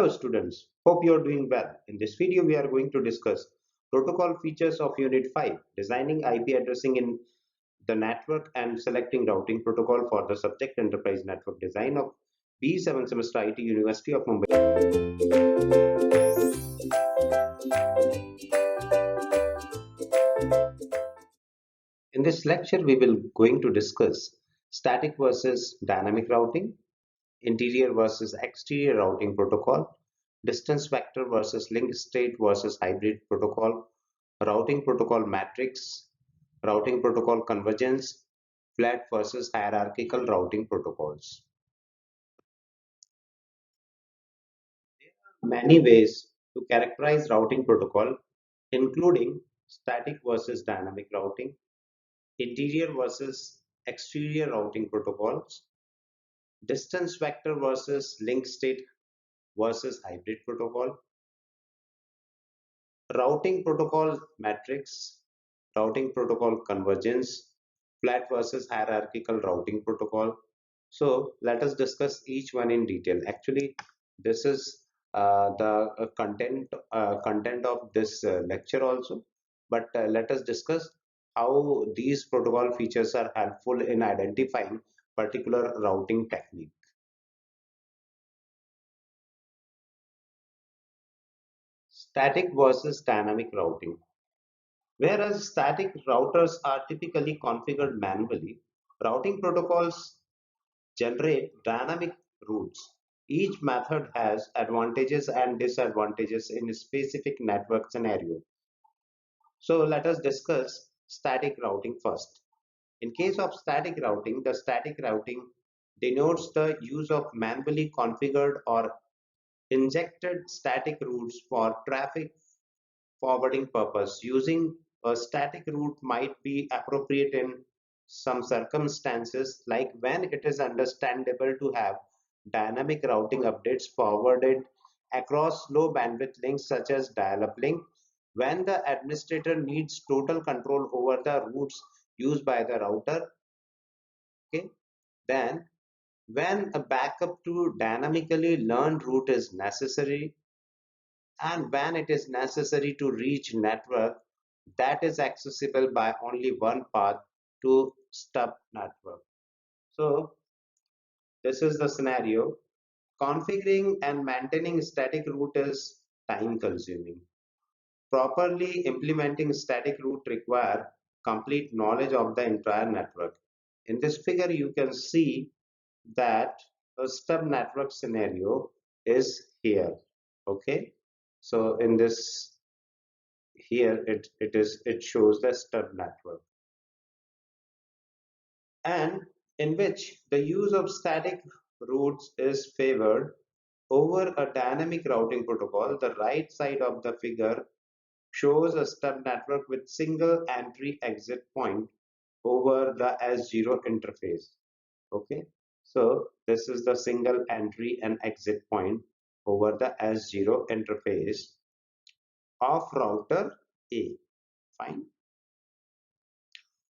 Hello students, hope you are doing well. In this video we are going to discuss protocol features of Unit 5, designing IP addressing in the network and selecting routing protocol for the subject enterprise network design of B7 semester IT University of Mumbai. In this lecture we will going to discuss static versus dynamic routing, interior versus exterior routing protocol, distance vector versus link state versus hybrid protocol, routing protocol matrix, routing protocol convergence, flat versus hierarchical routing protocols. Many ways to characterize routing protocol, including static versus dynamic routing, interior versus exterior routing protocols, distance vector versus link state versus hybrid protocol, routing protocol matrix, routing protocol convergence, flat versus hierarchical routing protocol. So let us discuss each one in detail. Actually, this is the content of this lecture also. But let us discuss how these protocol features are helpful in identifying particular routing technique. Static versus dynamic routing. Whereas static routers are typically configured manually, routing protocols generate dynamic routes. Each method has advantages and disadvantages in a specific network scenario. So let us discuss static routing first. In case of static routing, the static routing denotes the use of manually configured or injected static routes for traffic forwarding purpose. Using a static route might be appropriate in some circumstances, like when it is understandable to have dynamic routing updates forwarded across low bandwidth links such as dial-up link, when the administrator needs total control over the routes used by the router. Okay, then when a backup to dynamically learned route is necessary, and when it is necessary to reach network that is accessible by only one path to stub network. So this is the scenario. Configuring and maintaining static route is time consuming. Properly implementing static route require complete knowledge of the entire network. In this figure you can see that a stub network scenario is here. Okay, so in this here it shows the stub network, and in which the use of static routes is favored over a dynamic routing protocol. The right side of the figure shows a stub network with single entry exit point over the S0 interface. Okay, so this is the single entry and exit point over the S0 interface of router A. Fine.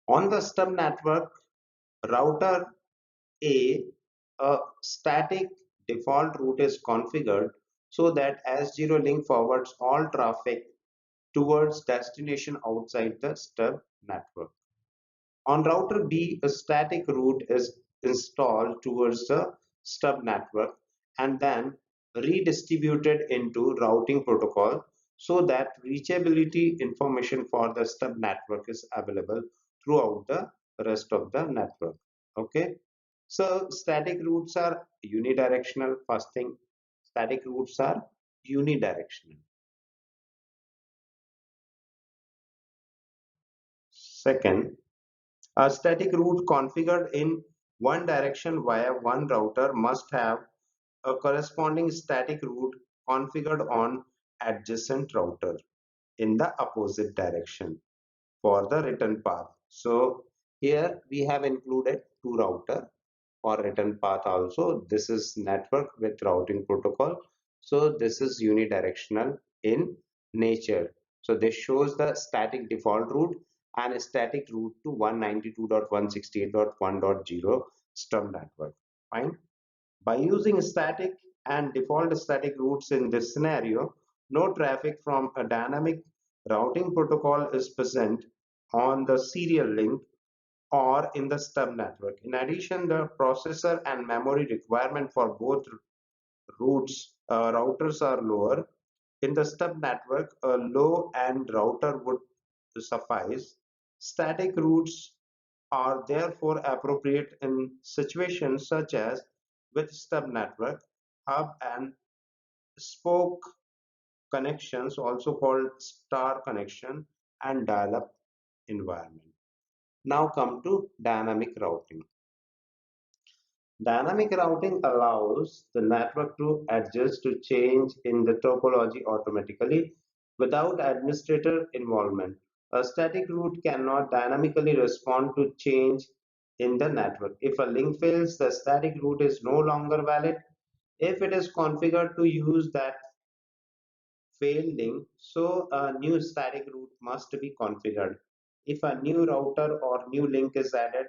On the stub network, router A, a static default route is configured so that S0 link forwards all traffic towards destination outside the stub network. On router B, a static route is installed towards the stub network and then redistributed into routing protocol so that reachability information for the stub network is available throughout the rest of the network. Okay, so static routes are unidirectional. First thing, static routes are unidirectional. Second, a static route configured in one direction via one router must have a corresponding static route configured on adjacent router in the opposite direction for the return path. So here we have included two router for return path also. This is network with routing protocol. So this is unidirectional in nature. So this shows the static default route and a static route to 192.168.1.0 stub network. Fine. By using static and default static routes in this scenario, no traffic from a dynamic routing protocol is present on the serial link or in the stub network. In addition, the processor and memory requirement for both routers are lower. In the stub network, a low-end router would suffice. Static routes are therefore appropriate in situations such as with stub network, hub and spoke connections, also called star connection, and dial-up environment. Now come to dynamic routing. Dynamic routing allows the network to adjust to change in the topology automatically without administrator involvement. A static route cannot dynamically respond to change in the network. If a link fails, the static route is no longer valid. If it is configured to use that failed link, so a new static route must be configured. If a new router or new link is added,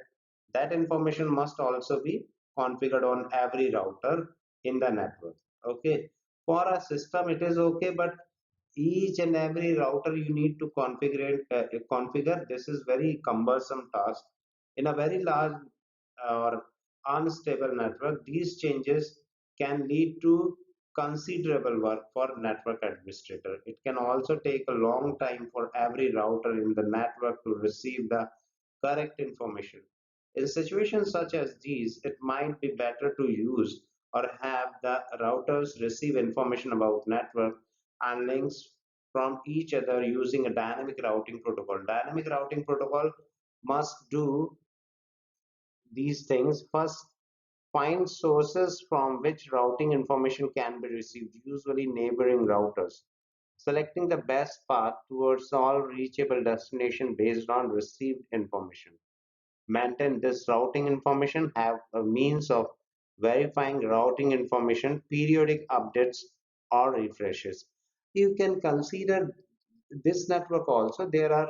that information must also be configured on every router in the network. Okay. For a system, it is okay, but each and every router you need to configure. This is very cumbersome task. In a very large or unstable network, these changes can lead to considerable work for network administrator. It can also take a long time for every router in the network to receive the correct information. In situations such as these, it might be better to use or have the routers receive information about network and links from each other using a dynamic routing protocol. Dynamic routing protocol must do these things. First, find sources from which routing information can be received, usually neighboring routers. Selecting the best path towards all reachable destination based on received information. Maintain this routing information, have a means of verifying routing information, periodic updates or refreshes. You can consider this network also. There are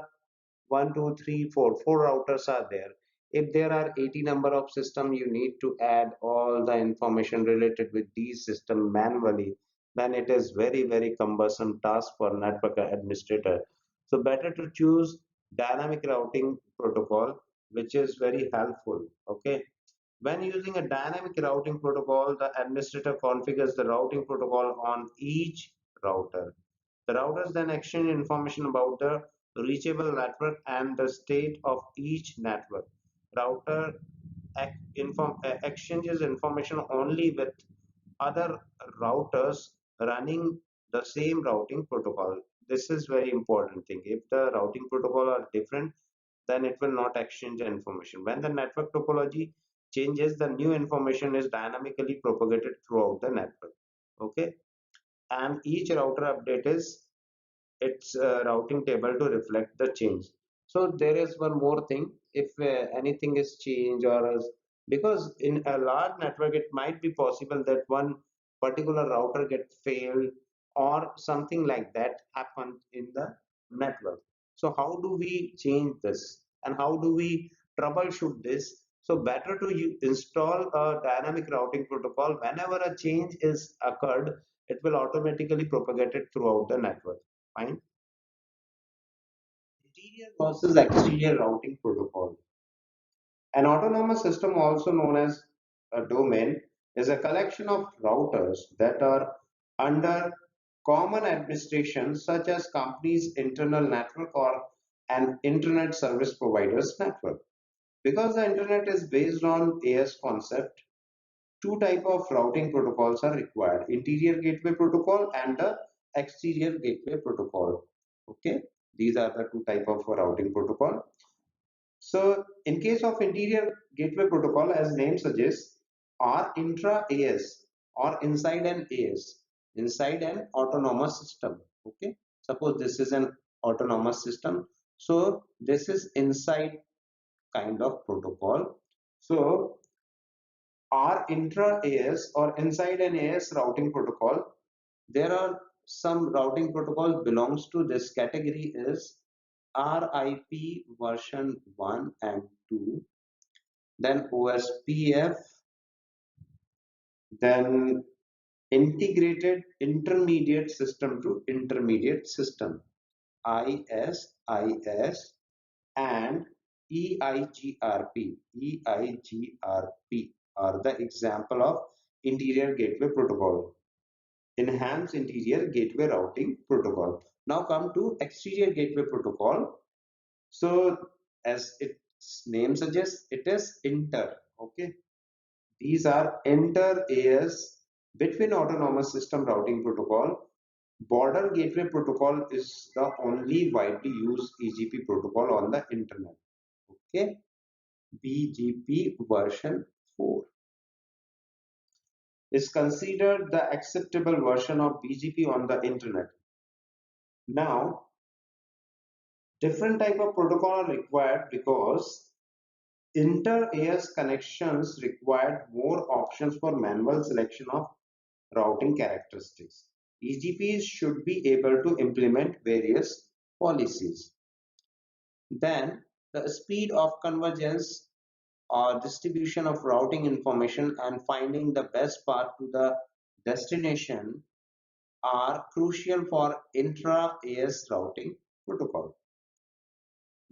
one, two, three, four routers are there. If there are 80 number of system, you need to add all the information related with these system manually. Then it is very cumbersome task for network administrator. So better to choose dynamic routing protocol, which is very helpful. Okay. When using a dynamic routing protocol, the administrator configures the routing protocol on each router. The routers then exchange information about the reachable network and the state of each network. Router exchanges information only with other routers running the same routing protocol. This is very important thing. If the routing protocol are different, then it will not exchange the information. When the network topology changes, the new information is dynamically propagated throughout the network. Okay, and each router update is its routing table to reflect the change. So there is one more thing. If anything is changed because in a large network, it might be possible that one particular router get failed or something like that happen in the network. So how do we change this and how do we troubleshoot this? So better to install a dynamic routing protocol. Whenever a change is occurred, it will automatically propagate it throughout the network. Fine. Interior versus exterior routing protocol. An autonomous system, also known as a domain, is a collection of routers that are under common administration, such as company's internal network or an internet service provider's network. Because the internet is based on AS concept, two type of routing protocols are required: interior gateway protocol and the exterior gateway protocol. Okay, these are the two type of routing protocol. So in case of interior gateway protocol, as name suggests, are intra AS or inside an AS, inside an autonomous system. Okay, suppose this is an autonomous system, so this is inside kind of protocol. So are intra AS or inside an AS routing protocol. There are some routing protocols belongs to this category is RIP version 1 and 2, then OSPF, then Integrated Intermediate System to Intermediate System, ISIS, and EIGRP. EIGRP are the example of Interior Gateway Protocol. Enhanced Interior Gateway Routing Protocol. Now come to Exterior Gateway Protocol. So as its name suggests, it is inter. Okay, these are inter AS between autonomous system routing protocol. Border Gateway Protocol is the only widely used EGP protocol on the internet. Okay, BGP version 4 is considered the acceptable version of BGP on the internet. Now, different type of protocol are required because inter-AS connections required more options for manual selection of routing characteristics. EGPs should be able to implement various policies. Then, the speed of convergence or distribution of routing information and finding the best path to the destination are crucial for intra-AS routing protocol.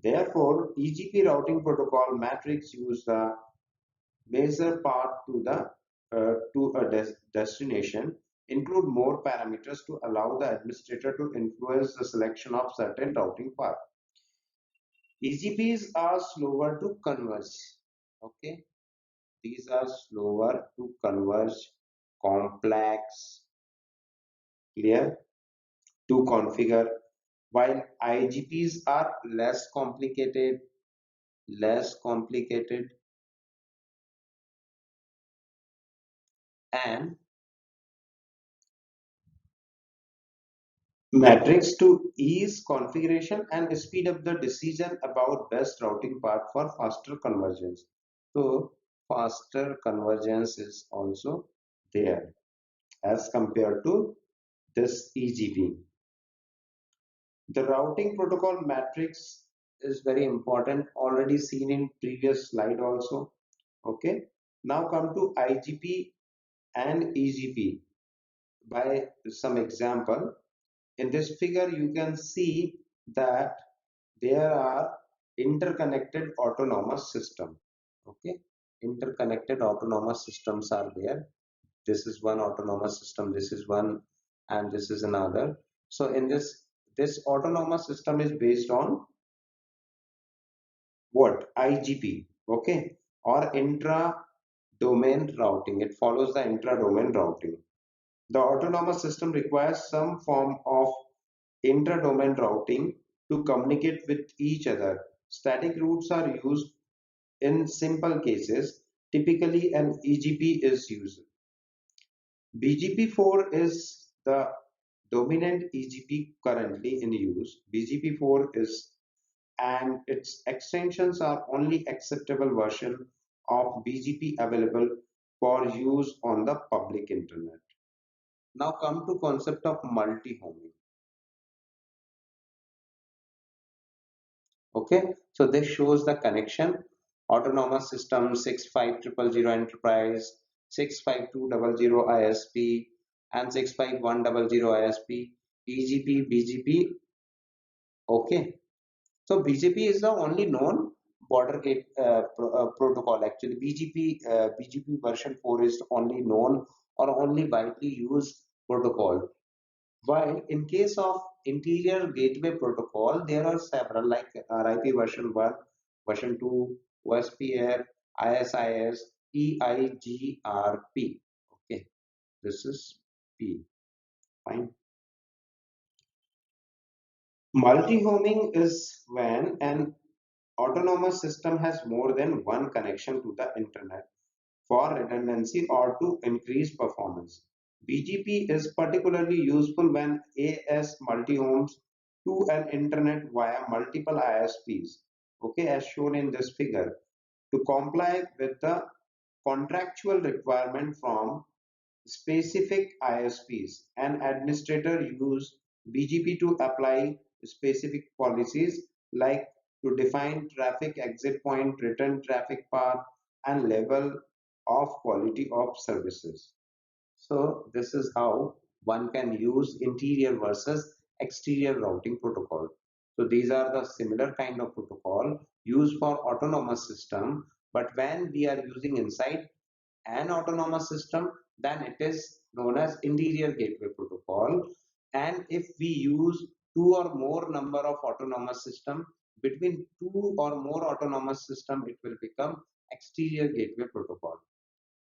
Therefore, EGP routing protocol matrix use the measure path to a destination, include more parameters to allow the administrator to influence the selection of certain routing path. EGPs are slower to converge. Okay, these are slower to converge, complex, clear, to configure, while IGPs are less complicated, and matrix to ease configuration and speed up the decision about best routing path for faster convergence. So faster convergence is also there as compared to this EGP. The routing protocol matrix is very important, already seen in previous slide also. Okay, now come to IGP and EGP by some example. In this figure, you can see that there are interconnected autonomous system. Okay, interconnected autonomous systems are there. This is one autonomous system, this is one, and this is another. So in this autonomous system is based on what? IGP. Okay, or intra domain routing. It follows the intra domain routing. The autonomous system requires some form of inter-domain routing to communicate with each other. Static routes are used in simple cases. Typically, an EGP is used. BGP4 is the dominant EGP currently in use. BGP4 is, and its extensions are only acceptable version of BGP available for use on the public internet. Now come to concept of multi-homing. Okay, so this shows the connection. Autonomous system 65000 enterprise, 65200 ISP, and 65100 ISP, EGP, BGP. Okay, so BGP is the only known border gate protocol. Actually, BGP version 4 is only known or only widely used protocol. While in case of interior gateway protocol, there are several like RIP version 1, version 2, OSPF, ISIS, EIGRP. Okay, this is P. Fine. Multi-homing is when an autonomous system has more than one connection to the internet for redundancy or to increase performance. BGP is particularly useful when AS multi-homes to an internet via multiple ISPs, okay, as shown in this figure, to comply with the contractual requirement from specific ISPs. An administrator use BGP to apply specific policies like to define traffic exit point, return traffic path, and level of quality of services. So this is how one can use interior versus exterior routing protocol. So these are the similar kind of protocol used for autonomous system, but when we are using inside an autonomous system, then it is known as interior gateway protocol. And if we use two or more number of autonomous system, between two or more autonomous system, it will become exterior gateway protocol.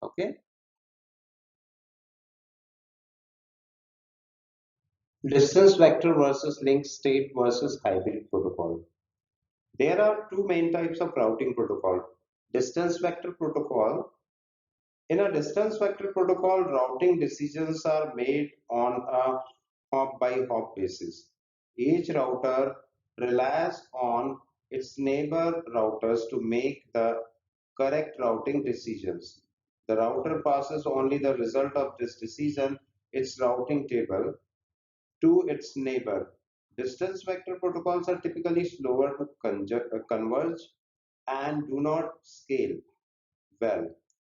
Okay. Distance vector versus link state versus hybrid protocol. There are two main types of routing protocol. Distance vector protocol. In a distance vector protocol, routing decisions are made on a hop by hop basis. Each router relies on its neighbor routers to make the correct routing decisions. The router passes only the result of this decision, its routing table, to its neighbor. Distance vector protocols are typically slower to converge and do not scale well.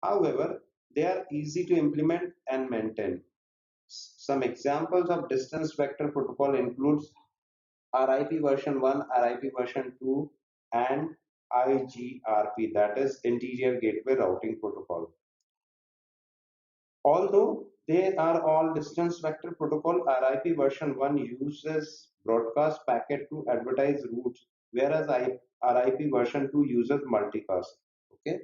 However, they are easy to implement and maintain. Some examples of distance vector protocol includes RIP version 1, RIP version 2, and IGRP, that is Interior Gateway Routing Protocol. Although they are all distance vector protocol, RIP version 1 uses broadcast packet to advertise routes, whereas RIP version 2 uses multicast. Okay,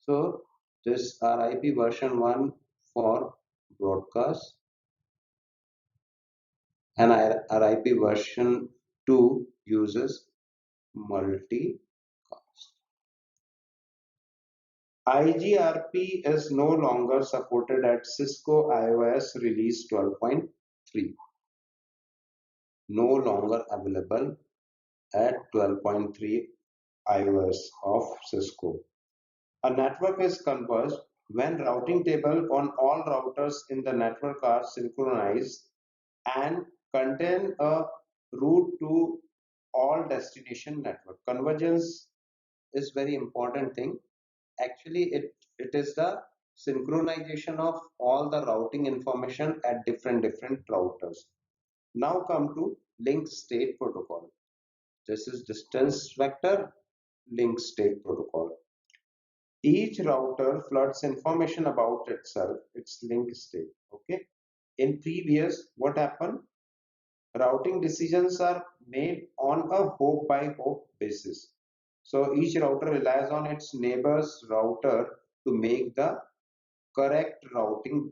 so this RIP version 1 for broadcast and RIP version 2 uses multicast. IGRP is no longer supported at Cisco iOS release 12.3. No longer available at 12.3 iOS of Cisco. A network is converged when routing table on all routers in the network are synchronized and contain a route to all destination network. Convergence is very important thing. Actually, it is the synchronization of all the routing information at different routers. Now come to link state protocol. This is distance vector link state protocol. Each router floods information about itself, its link state. Okay. In previous, what happened? Routing decisions are made on a hop by hop basis. So each router relies on its neighbor's router to make the correct routing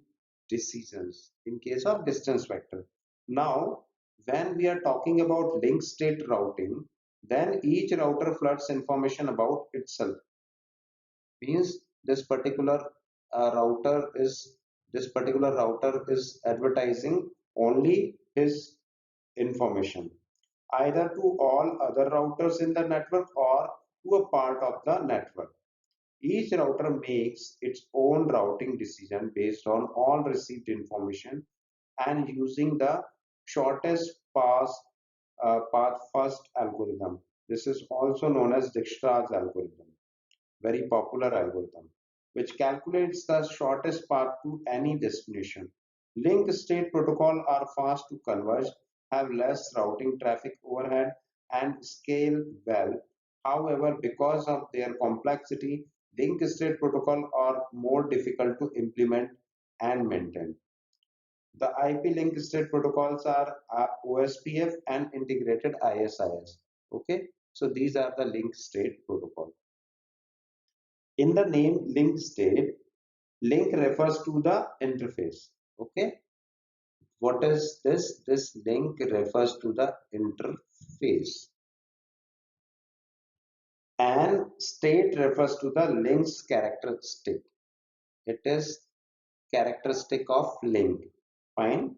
decisions in case of distance vector. Now, when we are talking about link state routing, then each router floods information about itself. Means router is this particular router is advertising only his information either to all other routers in the network or to a part of the network. Each router makes its own routing decision based on all received information and using the shortest path first algorithm. This is also known as Dijkstra's algorithm, very popular algorithm, which calculates the shortest path to any destination. Link state protocol are fast to converge, have less routing traffic overhead, and scale well. However, because of their complexity, link state protocol are more difficult to implement and maintain. The IP link state protocols are OSPF and integrated ISIS. Okay, so these are the link state protocol. In the name link state, link refers to the interface. Okay, what is this? This link refers to the interface, and state refers to the link's characteristic. It is characteristic of link. Fine,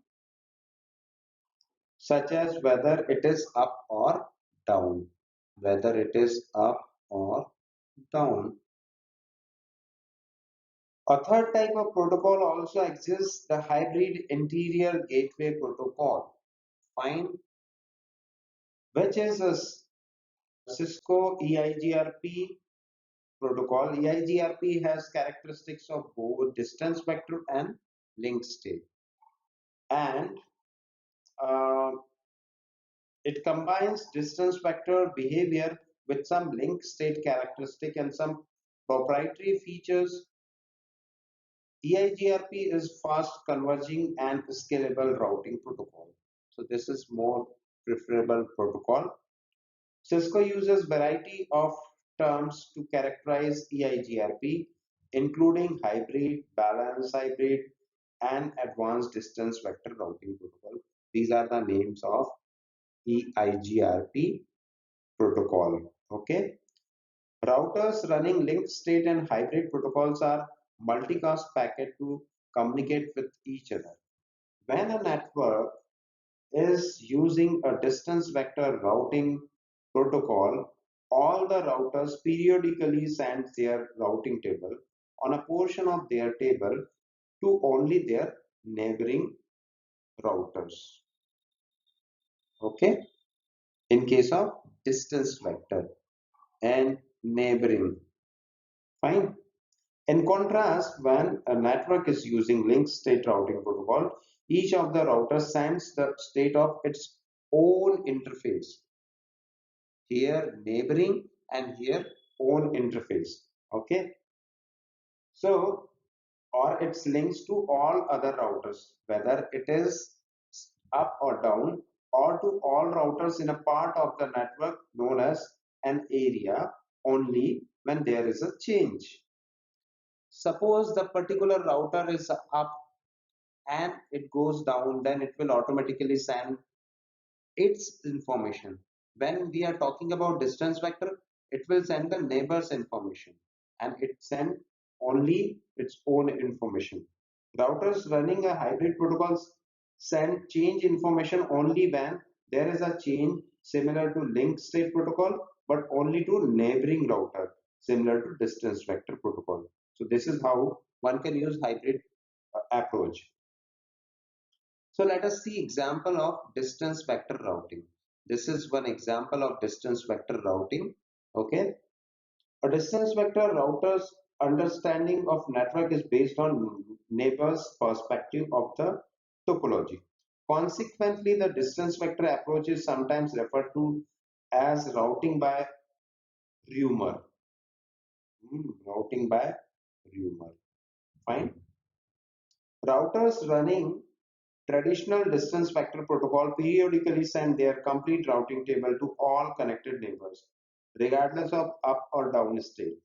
such as whether it is up or down. Whether it is up or down. A third type of protocol also exists, the hybrid interior gateway protocol. Fine, which is a Cisco EIGRP protocol. EIGRP has characteristics of both distance vector and link state. And uh, it combines distance vector behavior with some link state characteristic and some proprietary features. EIGRP is fast converging and scalable routing protocol. So this is more preferable protocol. Cisco uses variety of terms to characterize EIGRP, including hybrid, balanced hybrid, and advanced distance vector routing protocol. These are the names of EIGRP protocol. Okay. Routers running linked state and hybrid protocols are multicast packet to communicate with each other. When a network is using a distance vector routing protocol, all the routers periodically send their routing table on a portion of their table to only their neighboring routers. Okay, in case of distance vector and neighboring, fine. In contrast, when a network is using linked state routing protocol, each of the routers sends the state of its own interface. Here neighboring and here own interface. Okay. So, or its links to all other routers, whether it is up or down, or to all routers in a part of the network known as an area only when there is a change. Suppose the particular router is up and it goes down, then it will automatically send its information. When we are talking about distance vector, it will send the neighbor's information and it send only its own information. Routers running a hybrid protocols send change information only when there is a change similar to link state protocol, but only to neighboring router similar to distance vector protocol. So this is how one can use hybrid approach. So let us see example of distance vector routing. This is one example of distance vector routing. Okay. A distance vector router's understanding of network is based on neighbor's perspective of the topology. Consequently, the distance vector approach is sometimes referred to as routing by rumor. Routing by rumor. Fine. Routers running traditional distance vector protocol periodically send their complete routing table to all connected neighbors, regardless of up or down state.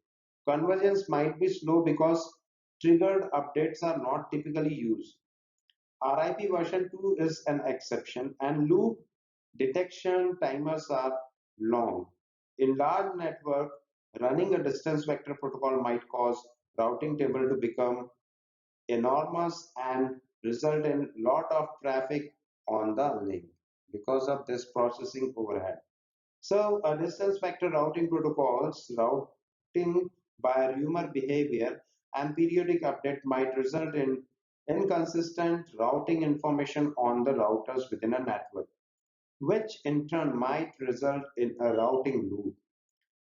Convergence might be slow because triggered updates are not typically used. RIP version 2 is an exception, and loop detection timers are long. In large network, running a distance vector protocol might cause routing table to become enormous and result in lot of traffic on the link because of this processing overhead. So a distance vector routing protocols routing by rumor behavior and periodic update might result in inconsistent routing information on the routers within a network, which in turn might result in a routing loop.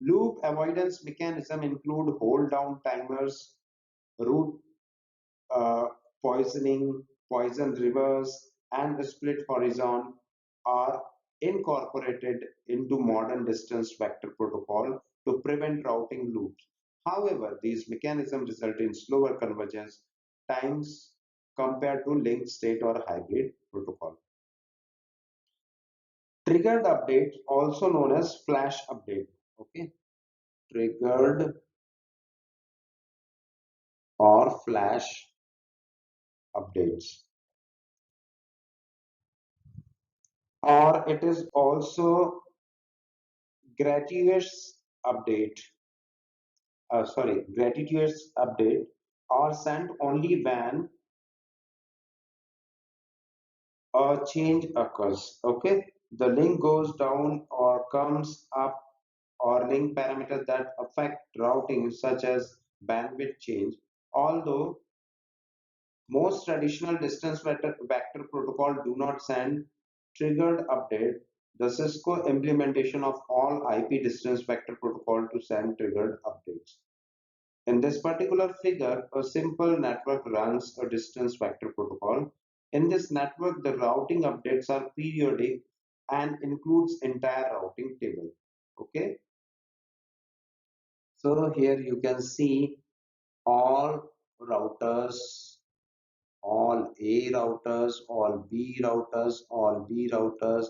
Loop avoidance mechanism include hold down timers, route uh, poisoning, poison rivers, and split horizon are incorporated into modern distance vector protocol to prevent routing loops. However, these mechanisms result in slower convergence times compared to linked state or hybrid protocol. Triggered update, also known as flash update. Okay, triggered or flash updates, or it is also gratuitous update, gratuitous update are sent only when a change occurs. Okay, the link goes down or comes up, or link parameters that affect routing, such as bandwidth change. Although most traditional distance vector protocol do not send triggered update, the Cisco implementation of all IP distance vector protocol to send triggered updates. In this particular figure, a simple network runs a distance vector protocol. In this network, the routing updates are periodic and includes entire routing table. Okay, so here you can see all routers, all A routers, all B routers, all B routers,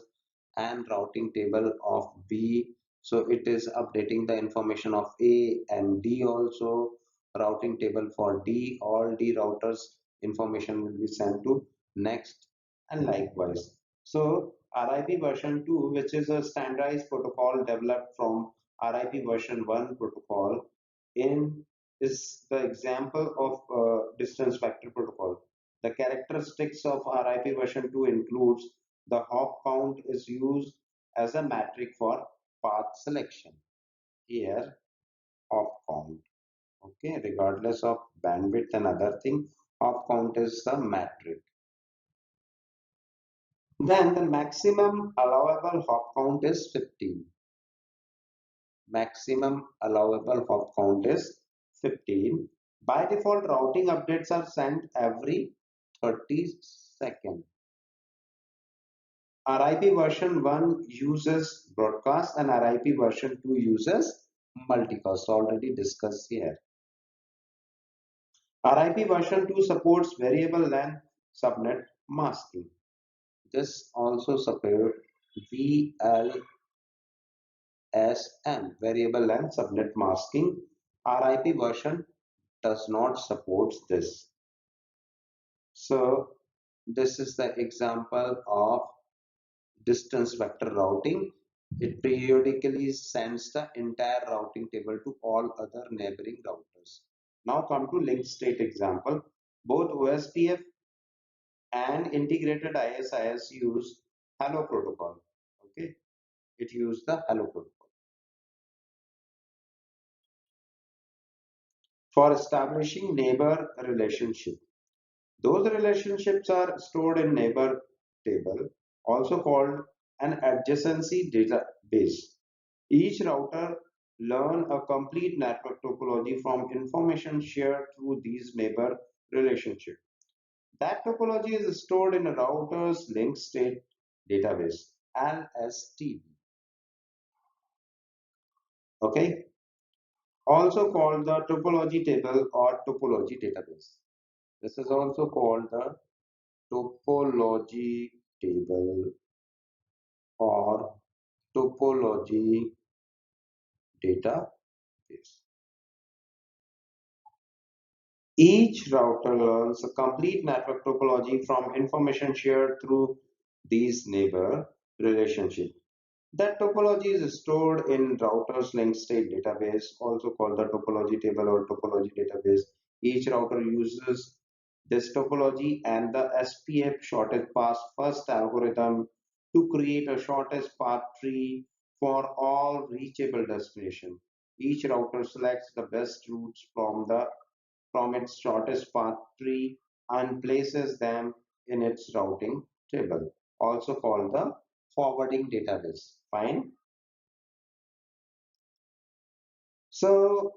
and routing table of B. So it is updating the information of A and D also. Routing table for D, all D routers information will be sent to next and likewise. So RIP version 2, which is a standardized protocol developed from RIP version 1 protocol in is the example of distance vector protocol. The characteristics of RIP version 2 includes the hop count is used as a metric for path selection. Here, hop count. Okay, regardless of bandwidth and other thing, hop count is the metric. Then the maximum allowable hop count is 15. Maximum allowable hop count is 15. By default, routing updates are sent every 30 seconds. RIP version 1 uses broadcast and RIP version 2 uses multicast, already discussed here. RIP version 2 supports variable length subnet masking. This also supports VLSM, variable length subnet masking. RIP version does not support this. So this is the example of distance vector routing. It periodically sends the entire routing table to all other neighboring routers. Now come to linked state example. Both OSPF and integrated ISIS use hello protocol. Okay, it used the hello protocol for establishing neighbor relationship. Those relationships are stored in neighbor table, also called an adjacency database. Each router learn a complete network topology from information shared through these neighbor relationships. That topology is stored in a router's link state database, LSTD. Okay, also called the topology table or topology database. This is also called the topology table or topology database. Each router learns a complete network topology from information shared through these neighbor relationships. That topology is stored in router's link state database, also called the topology table or topology database. Each router uses this topology and the SPF shortest path first algorithm to create a shortest path tree for all reachable destinations. Each router selects the best routes from its shortest path tree and places them in its routing table, also called the forwarding database. Fine. So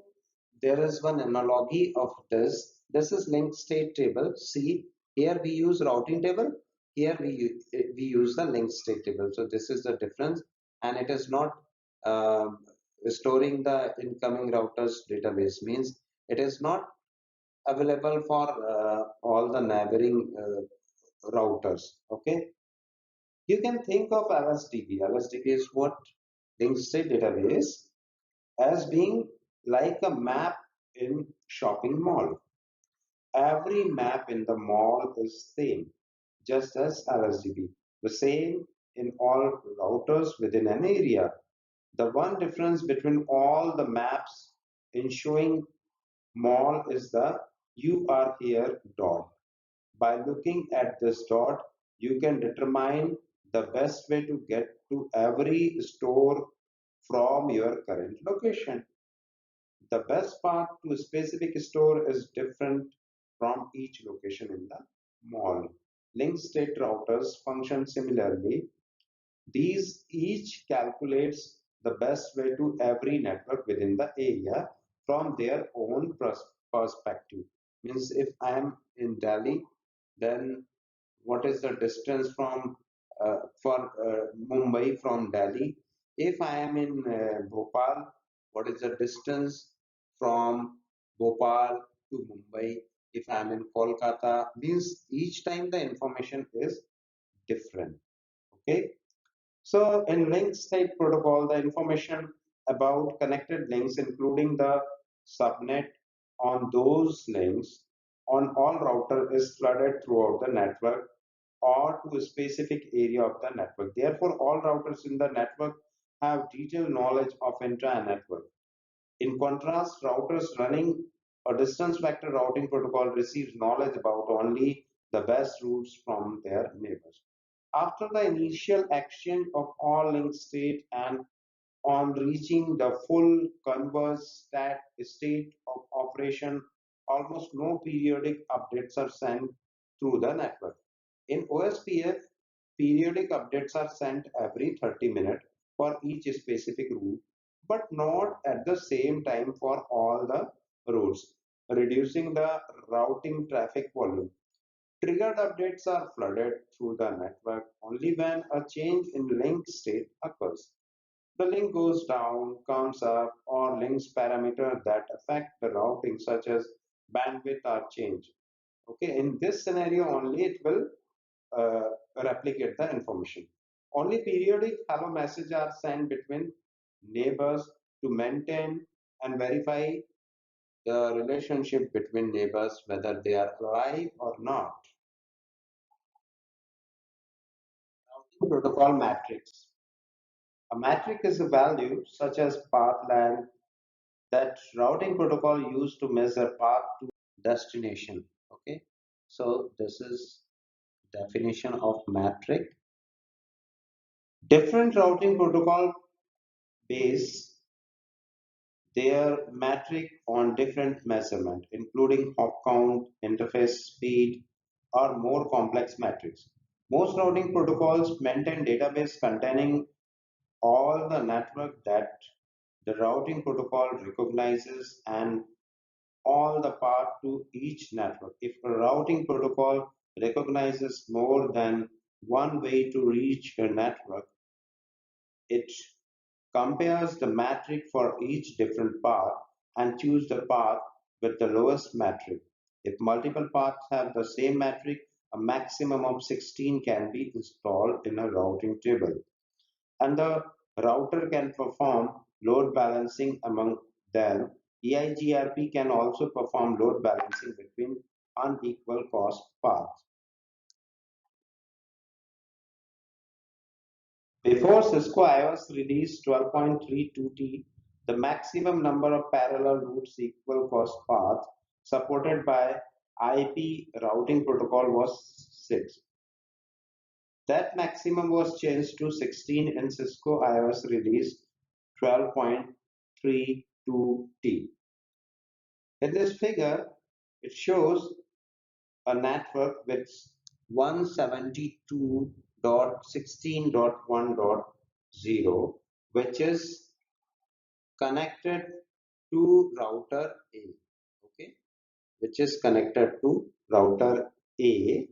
there is one analogy of this. This is linked state table. See, here we use routing table. Here we use the linked state table. So this is the difference, and it is not uh, storing the incoming routers database. Means it is not available for all the neighboring routers. Okay, you can think of LSDB. LSDB is what? Linked state database as being like a map in shopping mall. Every map in the mall is same, just as LSDB. The same in all routers within an area. The one difference between all the maps in showing mall is the you are here dot. By looking at this dot, you can determine the best way to get to every store from your current location. The best path to a specific store is different from each location in the mall. Link state routers function similarly. These each calculates the best way to every network within the area from their own perspective. Means if I am in Delhi, then what is the distance from for Mumbai from Delhi? If I am in Bhopal, what is the distance from Bhopal to Mumbai? If I am in Kolkata, means each time the information is different. Okay. So in link state protocol, the information about connected links, including the subnet on those links on all router is flooded throughout the network or to a specific area of the network. Therefore, all routers in the network have detailed knowledge of entire network. In contrast, routers running a distance vector routing protocol receives knowledge about only the best routes from their neighbors. After the initial exchange of all link state and on reaching the full converged state of operation, almost no periodic updates are sent through the network. In OSPF, periodic updates are sent every 30 minutes for each specific route, but not at the same time for all the routes, reducing the routing traffic volume. Triggered updates are flooded through the network only when a change in link state occurs. The link goes down, comes up, or links parameters that affect the routing, such as bandwidth, are changed. Okay, in this scenario only it will uh, replicate the information. Only periodic hello messages are sent between neighbors to maintain and verify the relationship between neighbors, whether they are alive or not. Routing protocol matrix. A matrix is a value such as path length that routing protocol used to measure path to destination. Okay, so this is definition of matrix. Different routing protocol base their metric on different measurement, including hop count, interface speed, or more complex metrics. Most routing protocols maintain database containing all the network that the routing protocol recognizes and all the path to each network. If a routing protocol recognizes more than one way to reach a network, it compares the metric for each different path and choose the path with the lowest metric. If multiple paths have the same metric, a maximum of 16 can be installed in a routing table. And the router can perform load balancing among them. EIGRP can also perform load balancing between unequal cost paths. Before Cisco iOS release 12.32t, the maximum number of parallel routes equal cost paths supported by IP routing protocol was 6. That maximum was changed to 16 in Cisco iOS release 12.32t. In this figure, it shows a network with 172.16.1.0, which is connected to router A. Okay, which is connected to router A.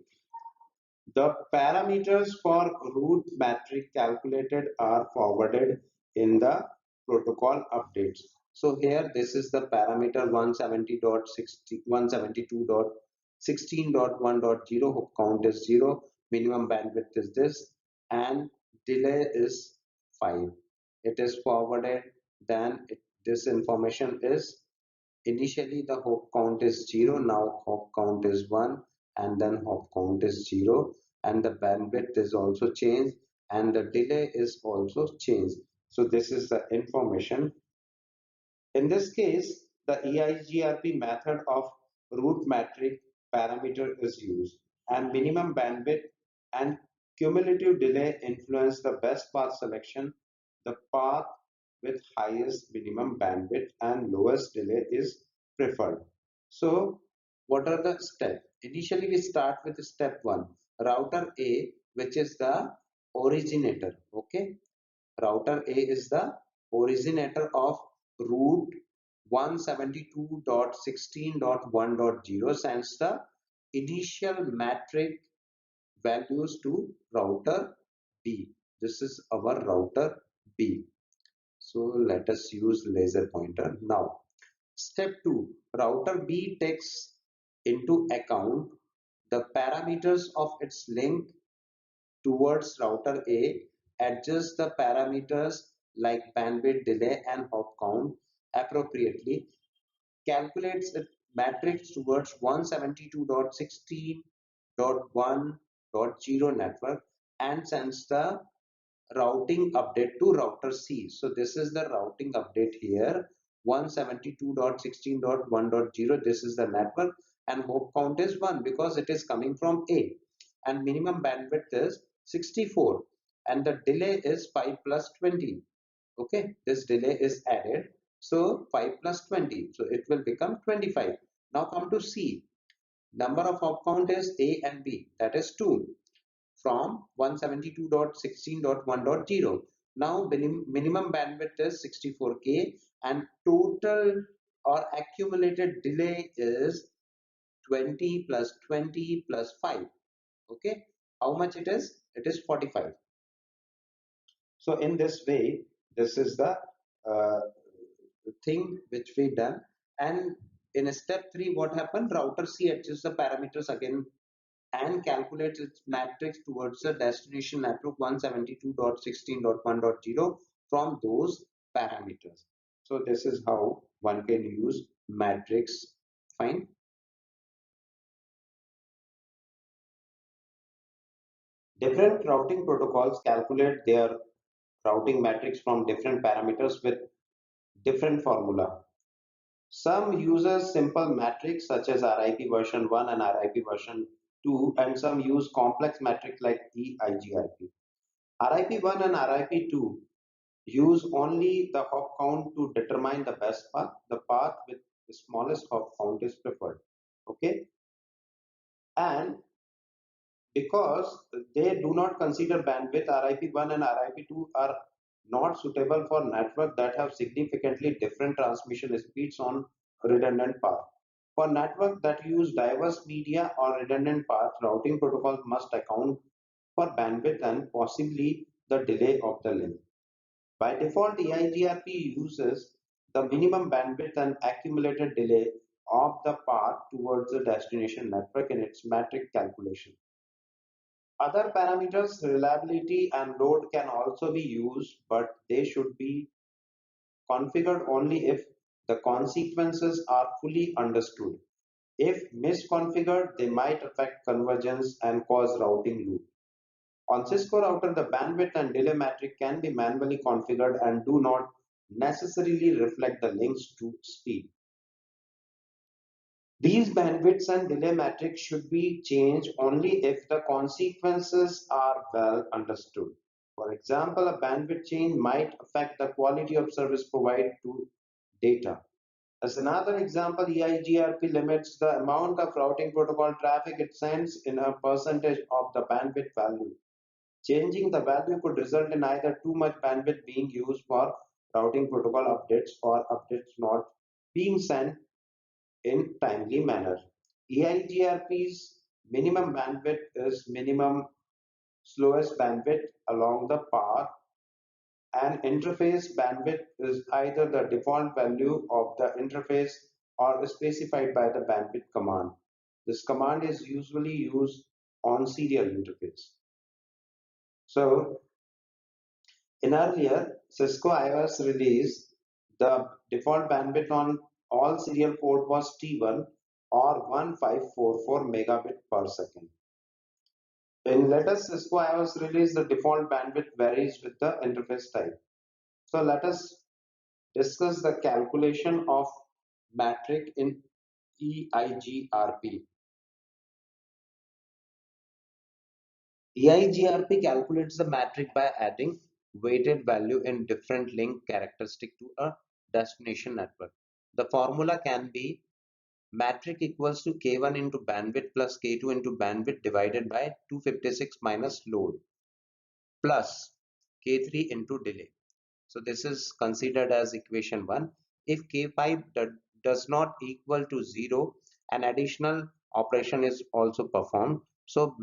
The parameters for route metric calculated are forwarded in the protocol updates. So here this is the parameter 170.60 172.16.1.0, hook count is 0, minimum bandwidth is this, and delay is 5. It is forwarded, then this information is initially the hop count is 0, now hop count is 1, and then hop count is 0, and the bandwidth is also changed, and the delay is also changed. So this is the information. In this case, the EIGRP method of route metric parameter is used, and minimum bandwidth and cumulative delay influence the best path selection. The path with highest minimum bandwidth and lowest delay is preferred. So, what are the steps? Initially, we start with step 1, router A, which is the originator. Okay, router A is the originator of route 172.16.1.0 sends the initial matrix values to router B. This is our router B. So let us use laser pointer now. Step 2. Router B takes into account the parameters of its link towards router A, adjusts the parameters like bandwidth, delay, and hop count appropriately, calculates the matrix towards 172.16.1.0 network, and sends the routing update to router C. So this is the routing update here, 172.16.1.0. This is the network, and hop count is 1 because it is coming from A, and minimum bandwidth is 64, and the delay is 5 plus 20. Okay, this delay is added, so 5 plus 20, so it will become 25. Now come to C. Number of hop count is A and B, that is 2 from 172.16.1.0. Now minimum bandwidth is 64K, and total or accumulated delay is 20 plus 20 plus 5. Okay, how much it is? It is 45. So in this way, this is the uh, thing which we done. And in step 3, what happened? Router C adjusts the parameters again and calculates its matrix towards the destination network 172.16.1.0 from those parameters. So this is how one can use matrix. Fine. Different routing protocols calculate their routing matrix from different parameters with different formula. Some uses simple matrix such as RIP version 1 and RIP version 2, and some use complex matrix like EIGRP. RIP1 and RIP2 use only the hop count to determine the best path. The path with the smallest hop count is preferred. Okay, and because they do not consider bandwidth, RIP1 and RIP2 are not suitable for networks that have significantly different transmission speeds on redundant path. For networks that use diverse media or redundant path, routing protocols must account for bandwidth and possibly the delay of the link. By default, EIGRP uses the minimum bandwidth and accumulated delay of the path towards the destination network in its metric calculation. Other parameters, reliability and load, can also be used, but they should be configured only if the consequences are fully understood. If misconfigured, they might affect convergence and cause routing loop. On Cisco router, the bandwidth and delay metric can be manually configured and do not necessarily reflect the link's true speed. These bandwidths and delay metrics should be changed only if the consequences are well understood. For example, a bandwidth change might affect the quality of service provided to data. As another example, EIGRP limits the amount of routing protocol traffic it sends in a percentage of the bandwidth value. Changing the value could result in either too much bandwidth being used for routing protocol updates or updates not being sent in timely manner. EIGRP's minimum bandwidth is minimum slowest bandwidth along the path, and interface bandwidth is either the default value of the interface or specified by the bandwidth command. This command is usually used on serial interface. So in earlier Cisco iOS release, the default bandwidth on all serial port was T1 or 1544 megabit per second. In latest Cisco iOS release, the default bandwidth varies with the interface type. So let us discuss the calculation of metric in EIGRP. EIGRP calculates the metric by adding weighted value in different link characteristic to a destination network. The formula can be metric equals to K1 into bandwidth plus K2 into bandwidth divided by 256 minus load plus K3 into delay. So this is considered as equation 1. If K5 does not equal to 0, an additional operation is also performed. So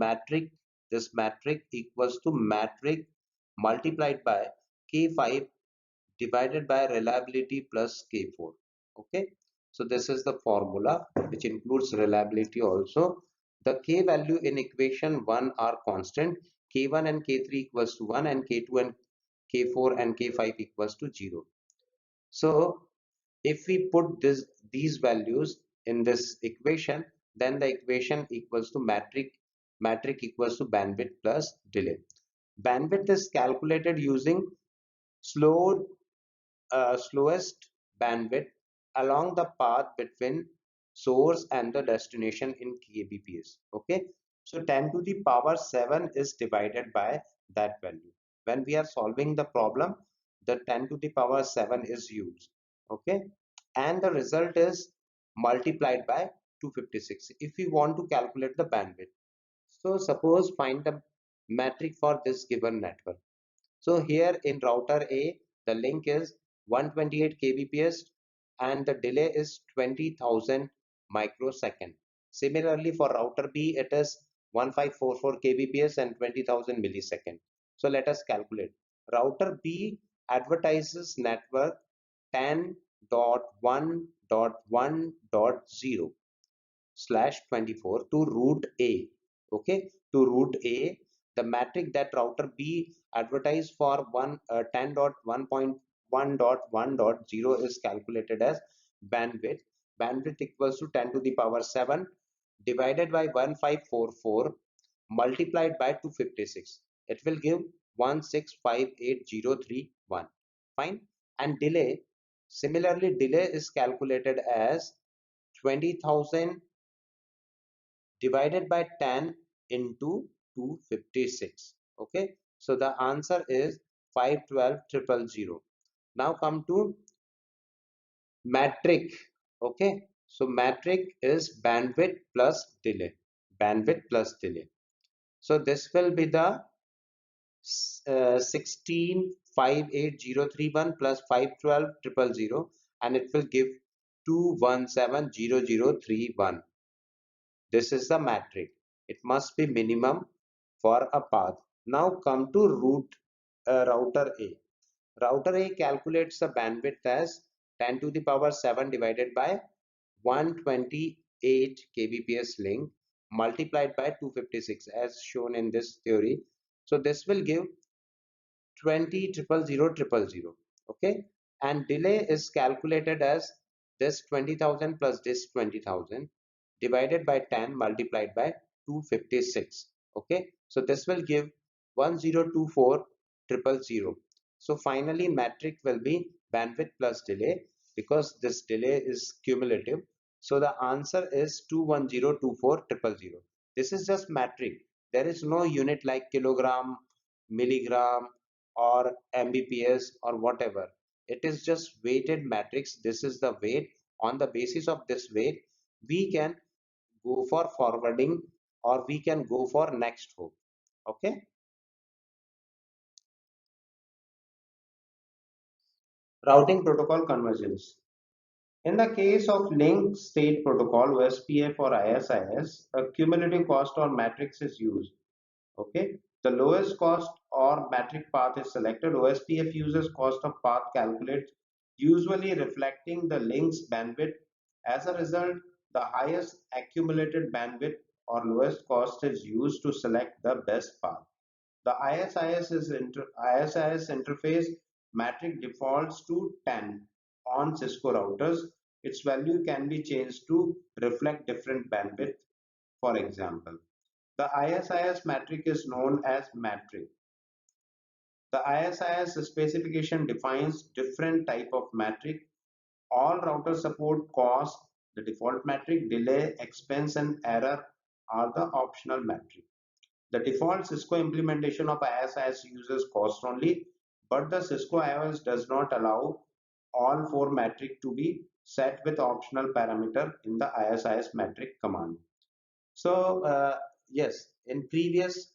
this matrix equals to matrix multiplied by K5 divided by reliability plus K4. Okay, so this is the formula which includes reliability also. The K value in equation 1 are constant. K1 and K3 equals to 1 and K2 and K4 and K5 equals to 0. So if we put these values in this equation, then the equation equals to matrix equals to bandwidth plus delay. Bandwidth is calculated using slow slowest bandwidth along the path between source and the destination in kbps. Okay, so 10 to the power 7 is divided by that value. When we are solving the problem, the 10 to the power 7 is used. Okay, and the result is multiplied by 256 if we want to calculate the bandwidth. So suppose find the metric for this given network. So here in router A, the link is 128 kbps and the delay is 20,000 microsecond. Similarly, for router B, it is 1544 kbps and 20,000 millisecond. So let us calculate. Router B advertises network 10.1.1.0 slash 24 to route A. Okay, to route A, the metric that router B advertised for 10.1.1.1.0 is calculated as bandwidth. Bandwidth equals to 10 to the power 7 divided by 1544 multiplied by 256. It will give 1658031. Fine. And delay, similarly, delay is calculated as 20,000 divided by 10 into 256. Okay, so the answer is 512,000. Now come to metric. Okay, so metric is bandwidth plus delay. Bandwidth plus delay. So this will be the 16,58031 plus 512,000 and it will give 217,0031. This is the metric. It must be minimum for a path. Now come to router A. Router A calculates the bandwidth as 10 to the power 7 divided by 128 kbps link multiplied by 256 as shown in this theory. So this will give 20,000,000. Okay, and delay is calculated as this 20,000 plus this 20,000 divided by 10 multiplied by 256. Okay, so this will give 1024,000. So finally metric will be bandwidth plus delay because this delay is cumulative. So the answer is 21024,000. This is just metric. There is no unit like kilogram, milligram or mbps or whatever. It is just weighted matrix. This is the weight. On the basis of this weight, we can go for forwarding or we can go for next hop. Okay, routing protocol convergence. In the case of link state protocol OSPF or ISIS, a cumulative cost or matrix is used. Okay, the lowest cost or metric path is selected. OSPF uses cost of path calculated, usually reflecting the link's bandwidth. As a result, the highest accumulated bandwidth or lowest cost is used to select the best path. The ISIS interface metric defaults to 10 on Cisco routers. Its value can be changed to reflect different bandwidth. For example, the ISIS metric is known as metric. The ISIS specification defines different type of metric. All routers support cost, the default metric, delay, expense, and error are the optional metric. The default Cisco implementation of ISIS uses cost only, but the Cisco iOS does not allow all four metric to be set with optional parameter in the ISIS metric command. So yes, in previous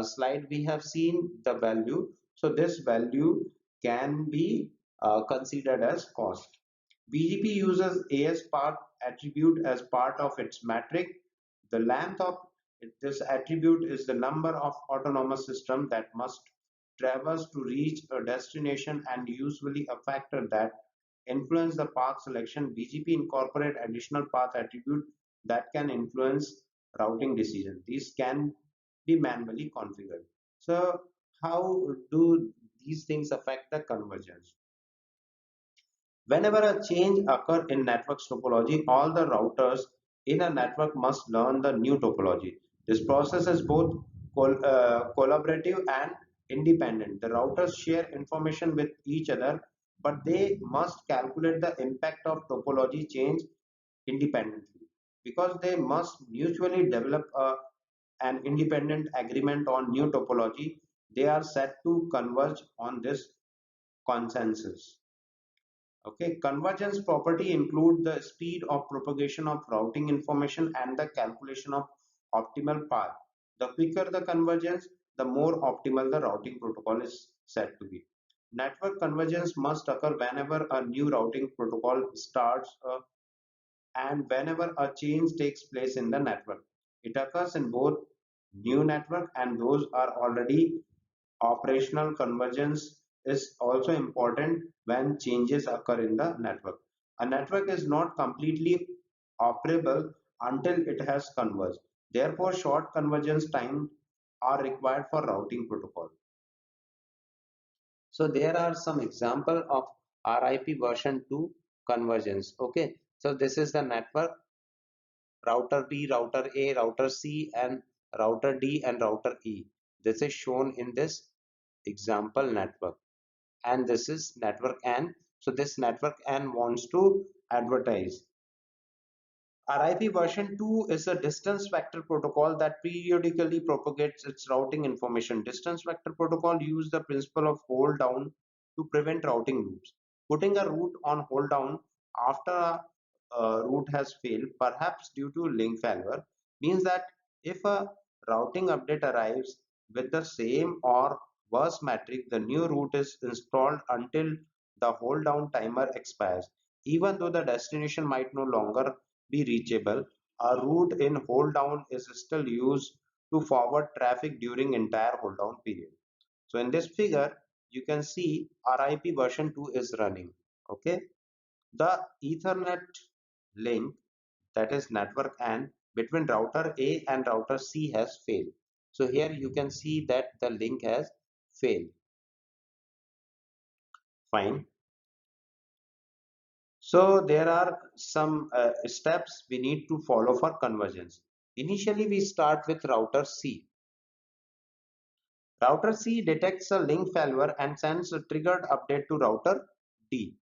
slide we have seen the value. So this value can be considered as cost. BGP uses AS path attribute as part of its metric. The length of this attribute is the number of autonomous systems that must traverse to reach a destination and usually a factor that influence the path selection. BGP incorporate additional path attribute that can influence routing decisions. These can be manually configured. So how do these things affect the convergence? Whenever a change occurs in network topology, all the routers in a network must learn the new topology. This process is both collaborative and independent. The routers share information with each other, but they must calculate the impact of topology change independently because they must mutually develop an independent agreement on new topology. They are set to converge on this consensus. Okay, convergence property include the speed of propagation of routing information and the calculation of optimal path. The quicker the convergence, the more optimal the routing protocol is said to be. Network convergence must occur whenever a new routing protocol starts and whenever a change takes place in the network. It occurs in both new network and those are already operational. Convergence is also important when changes occur in the network. A network is not completely operable until it has converged. Therefore, short convergence time are required for routing protocol. So there are some example of RIP version 2 convergence. Okay, so this is the network: router B, router A, router C, and router D and router E. This is shown in this example network, and this is network N. So this network N wants to advertise. RIP version 2 is a distance vector protocol that periodically propagates its routing information. Distance vector protocol use the principle of hold down to prevent routing loops. Putting a route on hold down after a route has failed, perhaps due to link failure, means that if a routing update arrives with the same or worse metric, the new route is installed until the hold down timer expires. Even though the destination might no longer be reachable, a route in hold down is still used to forward traffic during entire hold down period. So in this figure, you can see RIP version 2 is running. Okay, the Ethernet link, that is network N, between router A and router C has failed. So here you can see that the link has failed. Fine. So there are some steps we need to follow for convergence. Initially, we start with router C. Router C detects a link failure and sends a triggered update to router D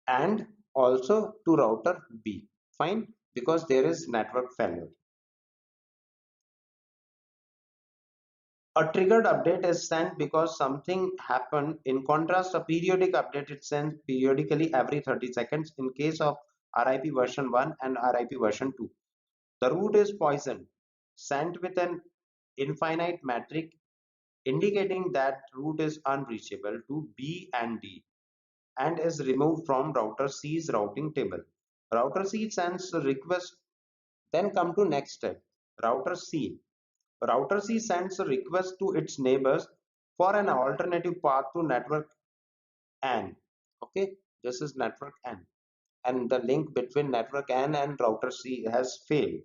and also to router B. Fine, because there is network failure. A triggered update is sent because something happened. In contrast, a periodic update is sent periodically every 30 seconds in case of RIP version 1 and RIP version 2. The route is poisoned, sent with an infinite metric indicating that route is unreachable to B and D and is removed from router C's routing table. Router C sends a request, then come to next step. Router C. Router C sends a request to its neighbors for an alternative path to network N. Okay, this is network N. And the link between network N and router C has failed.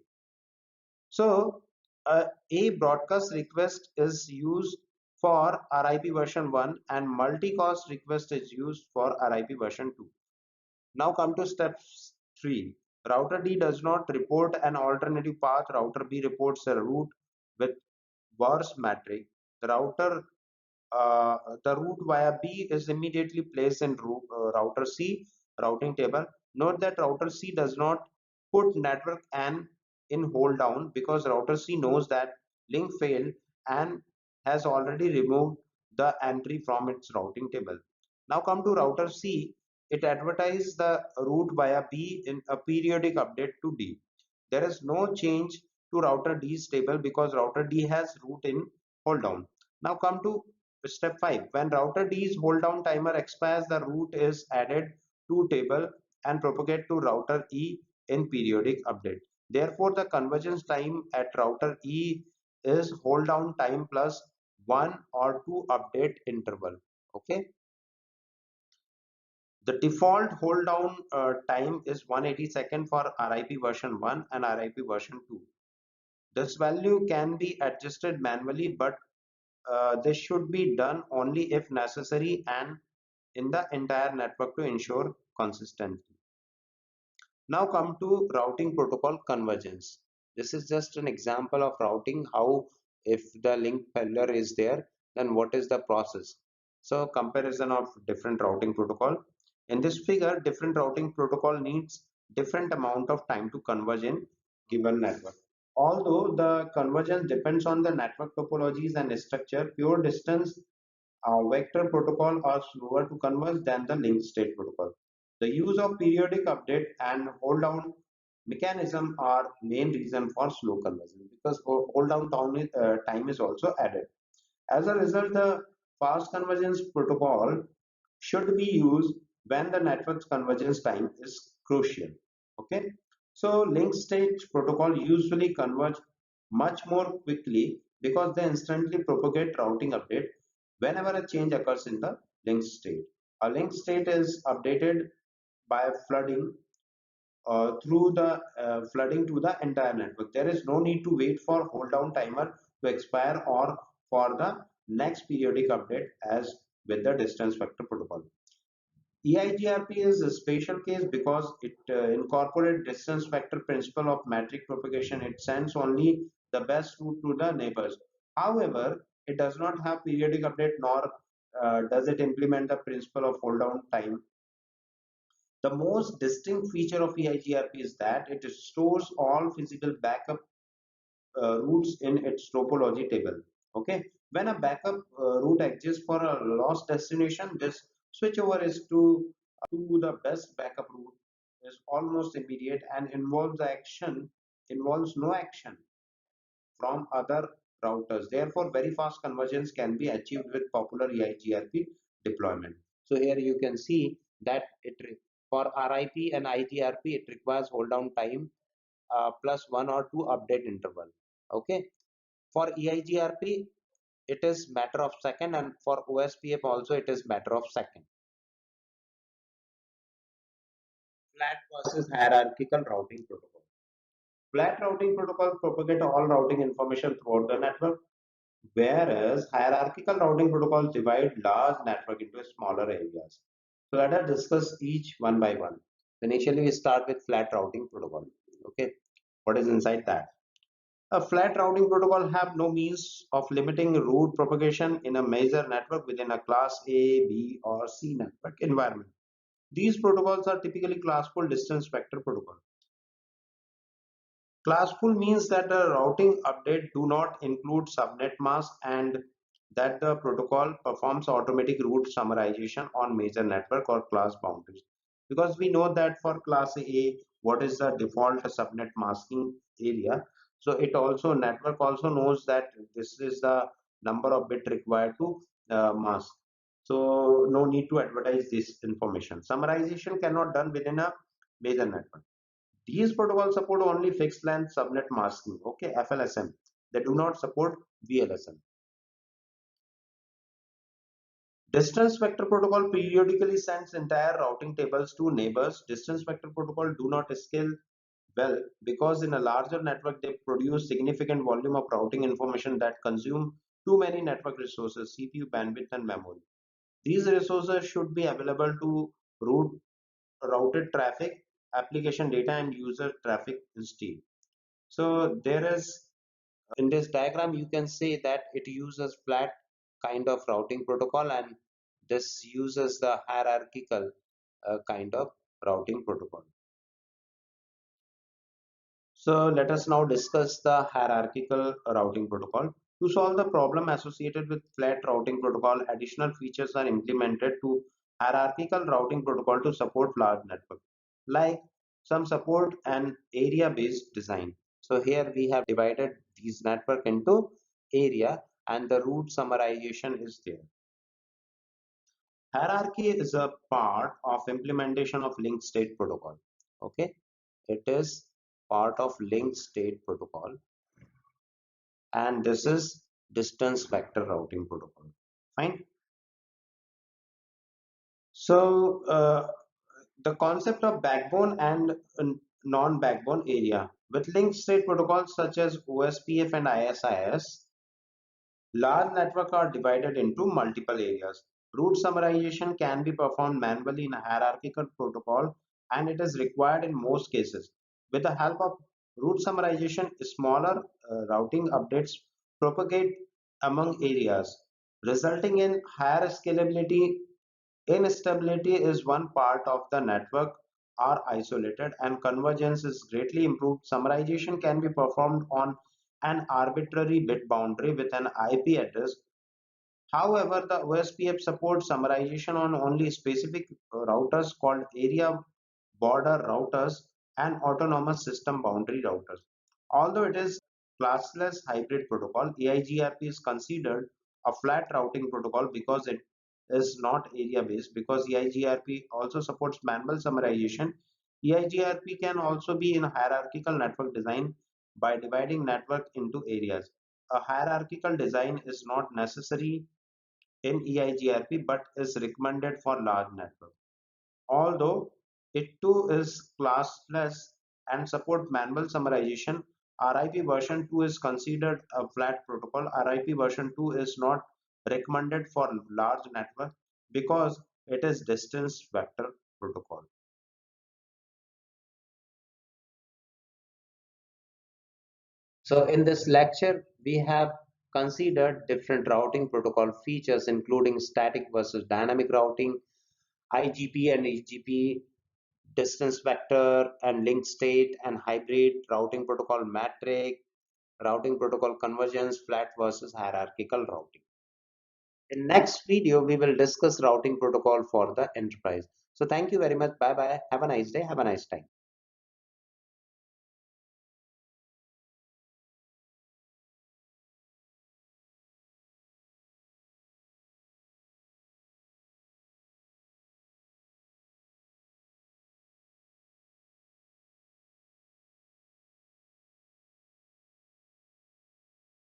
So a broadcast request is used for RIP version 1 and multicast request is used for RIP version 2. Now come to step 3. Router D does not report an alternative path. Router B reports a route with worse metric. The router the route via B is immediately placed in router C routing table. Note that router C does not put network N in hold down because router C knows that link failed and has already removed the entry from its routing table. Now come to router C. It advertises the route via B in a periodic update to D. There is no change to router D's table because router D has route in hold down. Now come to Step 5. When router D's hold down timer expires, the route is added to table and propagate to router E in periodic update. Therefore, the convergence time at router E is hold down time plus 1 or 2 update interval. Okay. The default hold down time is 180 seconds for RIP version 1 and RIP version 2. This value can be adjusted manually, but this should be done only if necessary and in the entire network to ensure consistency. Now come to routing protocol convergence. This is just an example of routing, how if the link failure is there, then what is the process. So comparison of different routing protocol. In this figure, different routing protocol needs different amount of time to converge in given network. Although the convergence depends on the network topologies and structure, pure distance vector protocol are slower to converge than the link state protocol. The use of periodic update and hold down mechanism are main reason for slow conversion because hold down time is also added. As a result, the fast convergence protocol should be used when the network's convergence time is crucial. Okay, so link state protocol usually converge much more quickly because they instantly propagate routing update whenever a change occurs in the link state. A link state is updated by flooding to the entire network. There is no need to wait for hold down timer to expire or for the next periodic update as with the distance vector protocol. EIGRP is a special case because it incorporates distance vector principle of metric propagation. It sends only the best route to the neighbors. However, it does not have periodic update nor does it implement the principle of hold down time. The most distinct feature of EIGRP is that it stores all physical backup routes in its topology table. Okay, when a backup route exists for a lost destination, this switchover is to the best backup route is almost immediate and involves no action from other routers. Therefore, very fast convergence can be achieved with popular EIGRP deployment. So here you can see that for RIP and IGRP it requires hold down time plus 1 or 2 update interval. Okay, for EIGRP it is matter of second, and for OSPF also it is matter of second. Flat versus hierarchical routing protocol. Flat routing protocol propagate all routing information throughout the network, whereas hierarchical routing protocols divide large network into smaller areas. So let us discuss each one by one. Initially, we start with flat routing protocol. Okay, what is inside that? A flat routing protocol have no means of limiting route propagation in a major network within a class A, B, or C network environment. These protocols are typically classful distance vector protocol. Classful means that the routing update do not include subnet mask and that the protocol performs automatic route summarization on major network or class boundaries. Because we know that for class A, what is the default subnet masking area. So it also network also knows that this is the number of bit required to mask. So no need to advertise this information. Summarization cannot done within a major network. These protocols support only fixed length subnet masking, okay, FLSM. They do not support VLSM. Distance vector protocol periodically sends entire routing tables to neighbors. Distance vector protocol do not scale well because in a larger network they produce significant volume of routing information that consume too many network resources, CPU, bandwidth, and memory. These resources should be available to route routed traffic, application data, and user traffic instead. So there is in this diagram you can say that it uses flat kind of routing protocol and this uses the hierarchical kind of routing protocol. So let us now discuss the hierarchical routing protocol. To solve the problem associated with flat routing protocol, additional features are implemented to hierarchical routing protocol to support large network, like some support an area-based design. So here we have divided these network into area and the root summarization is there. Hierarchy is a part of implementation of linked state protocol. Okay, it is part of linked state protocol, and this is distance vector routing protocol. Fine. So the concept of backbone and non-backbone area with linked state protocols such as OSPF and ISIS. Large networks are divided into multiple areas. Route summarization can be performed manually in a hierarchical protocol, and it is required in most cases. With the help of route summarization, smaller routing updates propagate among areas, resulting in higher scalability. Instability is one part of the network are isolated and convergence is greatly improved. Summarization can be performed on an arbitrary bit boundary with an IP address. However, the OSPF supports summarization on only specific routers called area border routers and autonomous system boundary routers. Although it is classless hybrid protocol, EIGRP is considered a flat routing protocol because it is not area based. Because EIGRP also supports manual summarization, EIGRP can also be in hierarchical network design by dividing network into areas. A hierarchical design is not necessary in EIGRP but is recommended for large networks. Although it too is classless and support manual summarization, RIP version 2 is considered a flat protocol. RIP version 2 is not recommended for large network because it is distance vector protocol. So in this lecture, we have considered different routing protocol features including static versus dynamic routing, IGP and EGP, distance vector and linked state and hybrid routing protocol metric, routing protocol convergence, flat versus hierarchical routing. In next video, we will discuss routing protocol for the enterprise. So thank you very much. Bye bye. Have a nice day. Have a nice time.